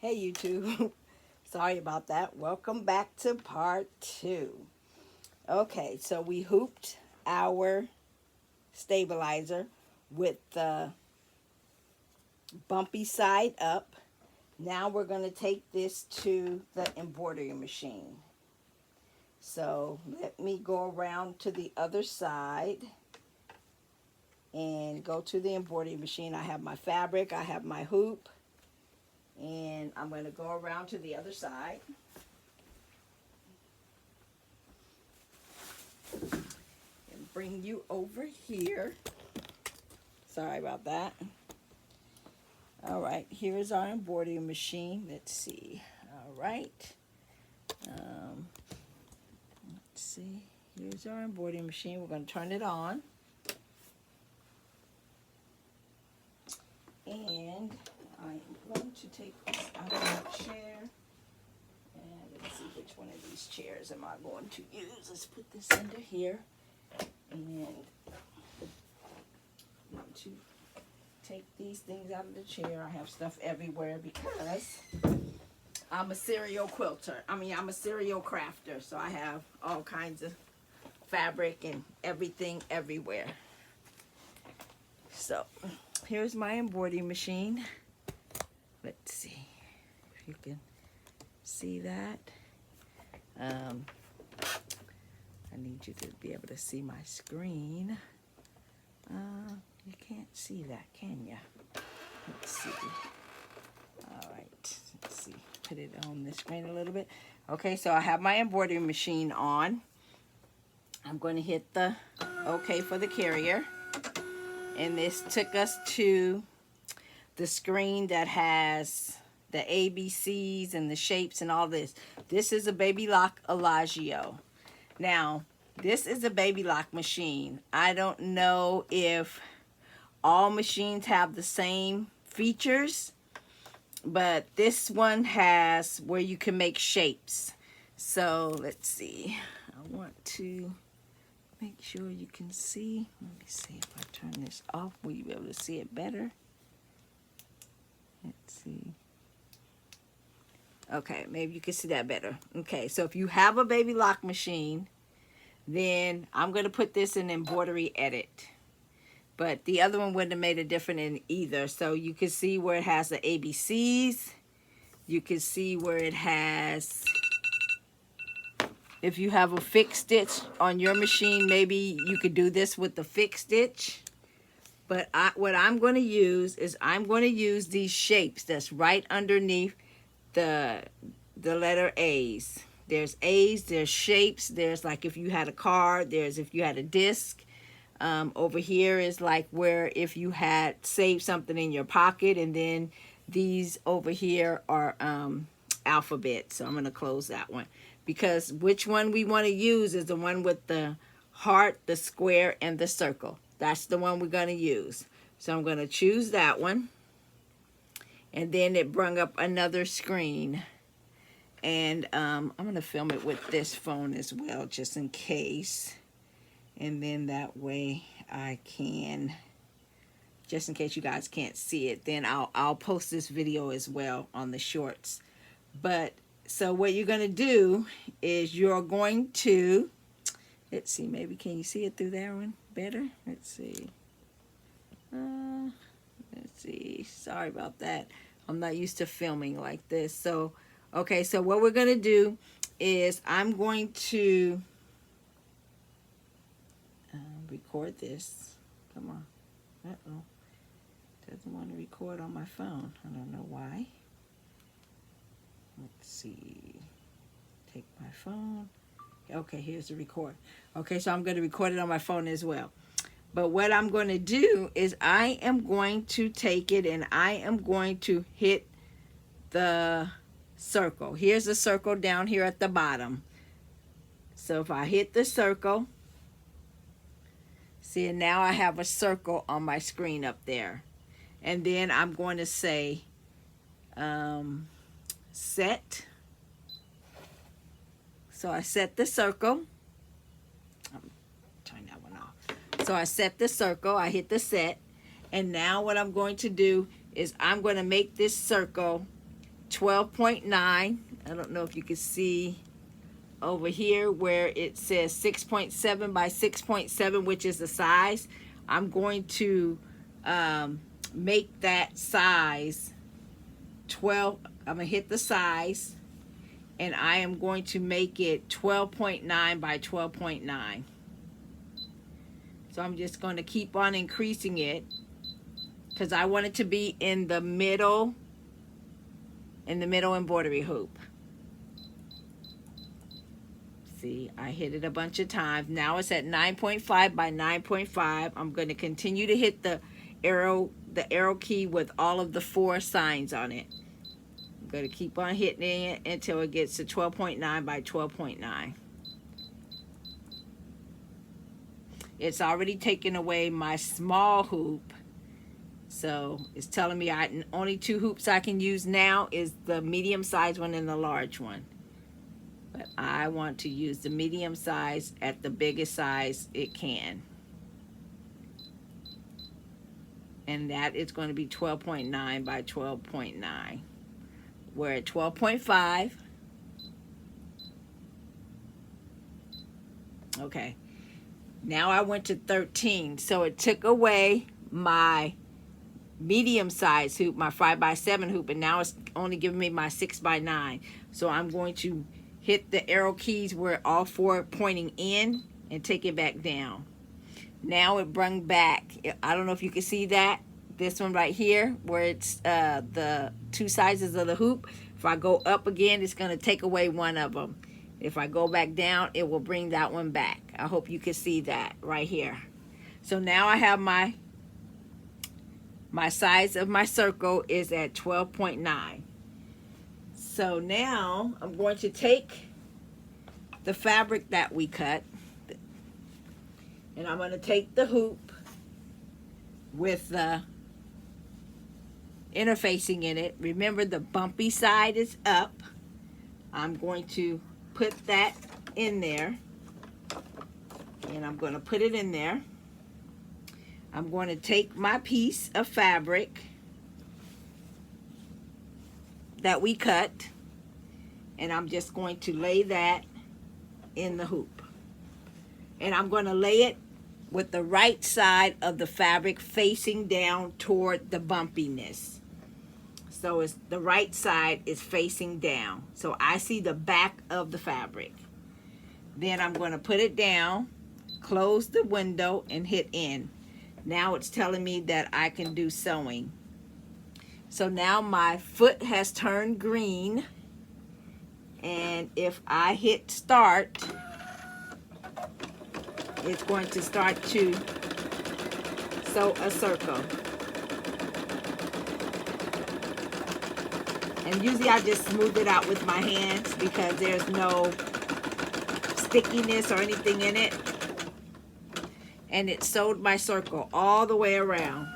Hey YouTube, sorry about that. Welcome back to part 2. Okay, so we hooped our stabilizer with the bumpy side up. Now we're going to take this to the embroidery machine. So let me go around to the other side and go to the embroidery machine. I have my fabric, I have my hoop, and I'm going to go around to the other side. And bring you over here. Sorry about that. All right, here's our embroidery machine. Let's see. All right. Let's see. Here's our embroidery machine. We're going to turn it on. And I'm going to take this out of the chair. And let's see which one of these chairs am I going to use. Let's put this under here. And I'm going to take these things out of the chair. I have stuff everywhere because I'm a serial quilter. I'm a serial crafter. So I have all kinds of fabric and everything everywhere. So here's my embroidery machine. Let's see if you can see that. I need you to be able to see my screen. You can't see that, can you? Let's see. All right, let's see. Put it on the screen a little bit. Okay, so I have my embroidery machine on. I'm going to hit the OK for the carrier. And this took us to the screen that has the ABCs and the shapes and all this. This is a Baby Lock Elagio. Now, this is a Baby Lock machine. I don't know if all machines have the same features, but this one has where you can make shapes. So let's see. I want to make sure you can see. Let me see if I turn this off. Will you be able to see it better? Let's see. Okay, maybe you can see that better. Okay, so if you have a Baby Lock machine, then I'm going to put this in embroidery edit. But the other one wouldn't have made a difference in either. So you can see where it has the ABCs. You can see where it has, if you have a fixed stitch on your machine, maybe you could do this with the fixed stitch. But what I'm going to use is I'm going to use these shapes that's right underneath the letter A's. There's A's, there's shapes, there's like if you had a card, there's if you had a disc. Over here is like where if you had saved something in your pocket, and then these over here are alphabet. So I'm going to close that one because which one we want to use is the one with the heart, the square, and the circle. That's the one we're going to use. So I'm going to choose that one. And then it brought up another screen. And I'm going to film it with this phone as well, just in case. And then that way I can, just in case you guys can't see it, then I'll post this video as well on the shorts. But so what you're going to do is you're going to, let's see, maybe can you see it through that one better? Let's see. Let's see. Sorry about that. I'm not used to filming like this. So, okay, so what we're going to do is I'm going to record this. Come on. Uh-oh. Doesn't want to record on my phone. I don't know why. Let's see. Take my phone. Okay, here's the record. Okay, so I'm going to record it on my phone as well. But what I'm going to do is I am going to take it and I am going to hit the circle. Here's the circle down here at the bottom. So if I hit the circle, see, and now I have a circle on my screen up there. And then I'm going to say set. So I set the circle. Turn that one off. So I set the circle. I hit the set. And now what I'm going to do is I'm going to make this circle 12.9. I don't know if you can see over here where it says 6.7 by 6.7, which is the size. I'm going to make that size 12. I'm gonna hit the size, and I am going to make it 12.9 by 12.9. So I'm just going to keep on increasing it because I want it to be in the middle embroidery hoop. See, I hit it a bunch of times. Now it's at 9.5 by 9.5. I'm going to continue to hit the arrow key with all of the 4 signs on it. I'm going to keep on hitting it until it gets to 12.9 by 12.9. It's already taken away my small hoop. So it's telling me only 2 hoops I can use now is the medium size one and the large one. But I want to use the medium size at the biggest size it can. And that is going to be 12.9 by 12.9. We're at 12.5. Okay. Now I went to 13. So it took away my medium size hoop, my 5 by 7 hoop, and now it's only giving me my 6 by 9. So I'm going to hit the arrow keys where all 4 pointing in and take it back down. Now it brung back, I don't know if you can see that, this one right here where it's the 2 sizes of the hoop. If I go up again, it's going to take away one of them. If I go back down, it will bring that one back. I hope you can see that right here. So now I have my size of my circle is at 12.9. So now I'm going to take the fabric that we cut, and I'm going to take the hoop with the interfacing in it. Remember, the bumpy side is up. I'm going to put that in there, and I'm going to put it in there. I'm going to take my piece of fabric that we cut, and I'm just going to lay that in the hoop. And I'm going to lay it with the right side of the fabric facing down toward the bumpiness. So it's the right side is facing down. So I see the back of the fabric. Then I'm going to put it down, close the window, and hit in. Now it's telling me that I can do sewing. So now my foot has turned green, and if I hit start, it's going to start to sew a circle. And usually I just smooth it out with my hands because there's no stickiness or anything in it. And it sewed my circle all the way around.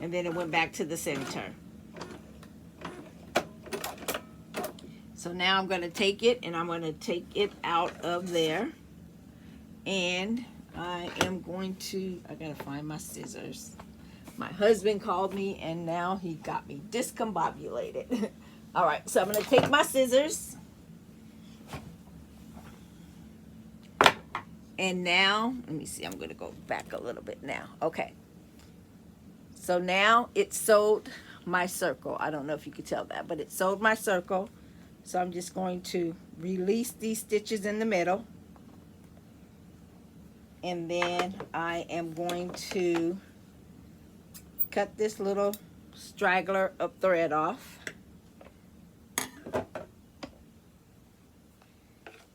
And then it went back to the center. So now I'm going to take it, and I'm going to take it out of there. And I am going to, I got to find my scissors. My husband called me, and now he got me discombobulated. All right, so I'm going to take my scissors. And now, let me see, I'm going to go back a little bit now. Okay. So now it sewed my circle. I don't know if you can tell that, but it sewed my circle. So I'm just going to release these stitches in the middle. And then I am going to cut this little straggler of thread off.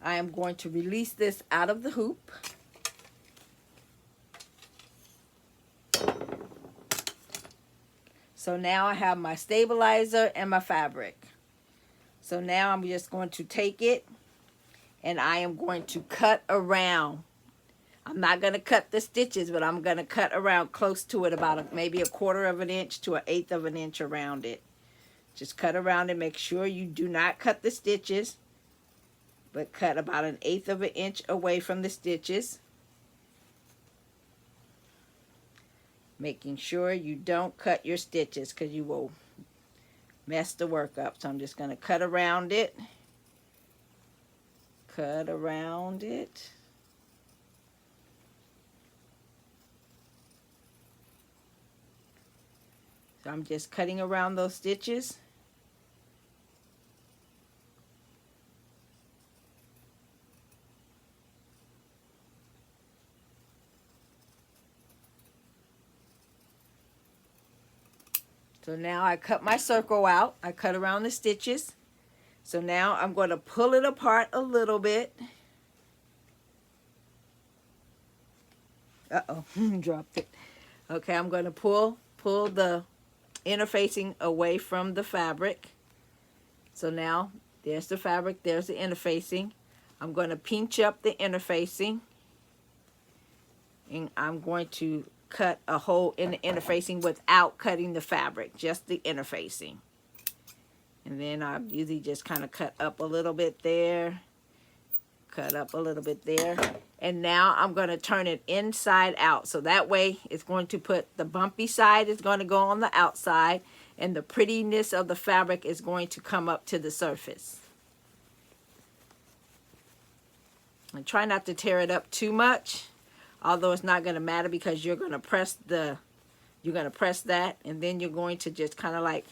I am going to release this out of the hoop. So now I have my stabilizer and my fabric. So now I'm just going to take it, and I am going to cut around. I'm not going to cut the stitches, but I'm going to cut around close to it, about maybe a 1/4 of an inch to 1/8 of an inch around it. Just cut around and make sure you do not cut the stitches, but cut about 1/8 of an inch away from the stitches. Making sure you don't cut your stitches, because you will mess the work up. So I'm just going to cut around it. Cut around it. So I'm just cutting around those stitches. So now I cut my circle out. I cut around the stitches. So now I'm going to pull it apart a little bit. Uh-oh, dropped it. Okay, I'm going to pull the interfacing away from the fabric. So now there's the fabric, there's the interfacing. I'm going to pinch up the interfacing, and I'm going to cut a hole in the interfacing without cutting the fabric, just the interfacing. And then I usually just kind of cut up a little bit there, cut up a little bit there. And now I'm going to turn it inside out. So that way it's going to put the bumpy side is going to go on the outside, and the prettiness of the fabric is going to come up to the surface. And try not to tear it up too much, although it's not going to matter because you're going to press that, and then you're going to just kind of like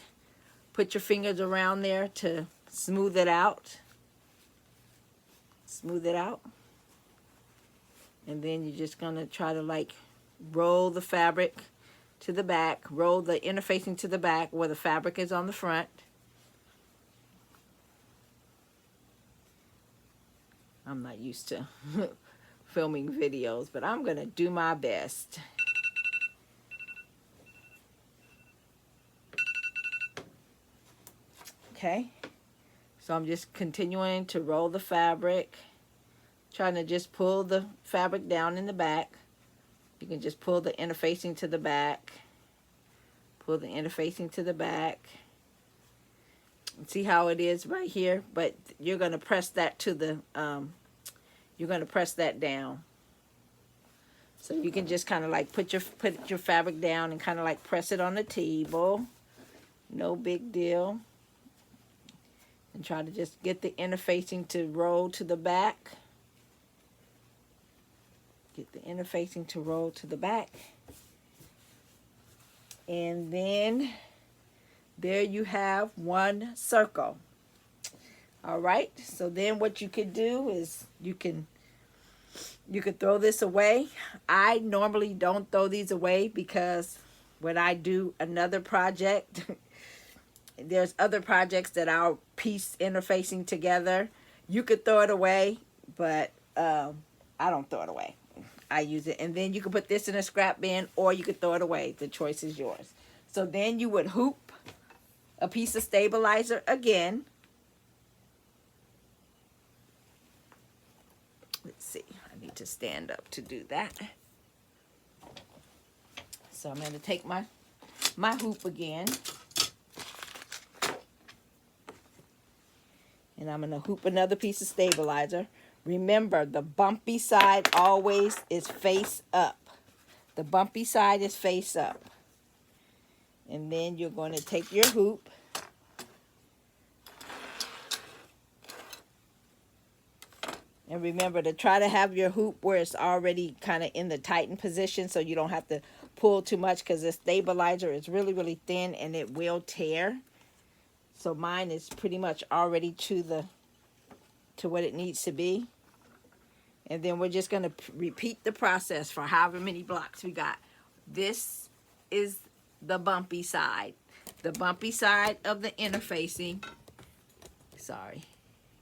put your fingers around there to smooth it out. Smooth it out. And then you're just going to try to like roll the fabric to the back, roll the interfacing to the back where the fabric is on the front. I'm not used to filming videos, but I'm going to do my best. Okay, so I'm just continuing to roll the fabric, trying to just pull the fabric down in the back. You can just pull the interfacing to the back, pull the interfacing to the back. See how it is right here, but you're going to press that to the you're going to press that down. So you can just kind of like put your fabric down and kind of like press it on the table. No big deal. And try to just get the interfacing to roll to the back. Get the interfacing to roll to the back. And then there you have one circle. All right, so then what you could do is you could throw this away. I normally don't throw these away because when I do another project, there's other projects that I'll piece interfacing together. You could throw it away, but I don't throw it away. I use it, and then you can put this in a scrap bin, or you could throw it away. The choice is yours. So then you would hoop a piece of stabilizer again. Let's see, I need to stand up to do that. So I'm going to take my hoop again, and I'm going to hoop another piece of stabilizer. Remember, the bumpy side always is face up. The bumpy side is face up. And then you're going to take your hoop, and remember to try to have your hoop where it's already kind of in the tightened position, so you don't have to pull too much, because the stabilizer is really, really thin and it will tear. So mine is pretty much already to what it needs to be. And then we're just going to repeat the process for however many blocks we got. This is the bumpy side. The bumpy side of the interfacing,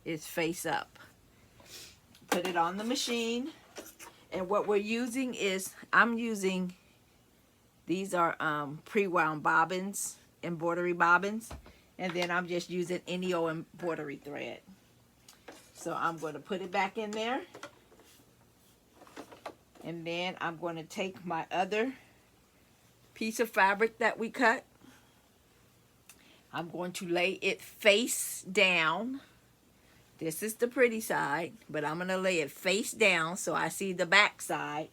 is face up. Put it on the machine. And what we're using is, I'm using, these are pre-wound bobbins, embroidery bobbins. And then I'm just using any old embroidery thread. So I'm going to put it back in there. And then I'm going to take my other piece of fabric that we cut. I'm going to lay it face down. This is the pretty side, but I'm going to lay it face down so I see the back side.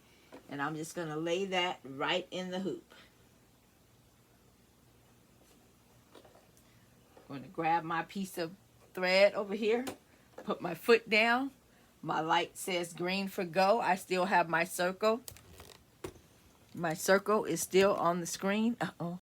And I'm just going to lay that right in the hoop. I'm going to grab my piece of thread over here, put my foot down. My light says green for go. I still have my circle. My circle is still on the screen. Uh-oh.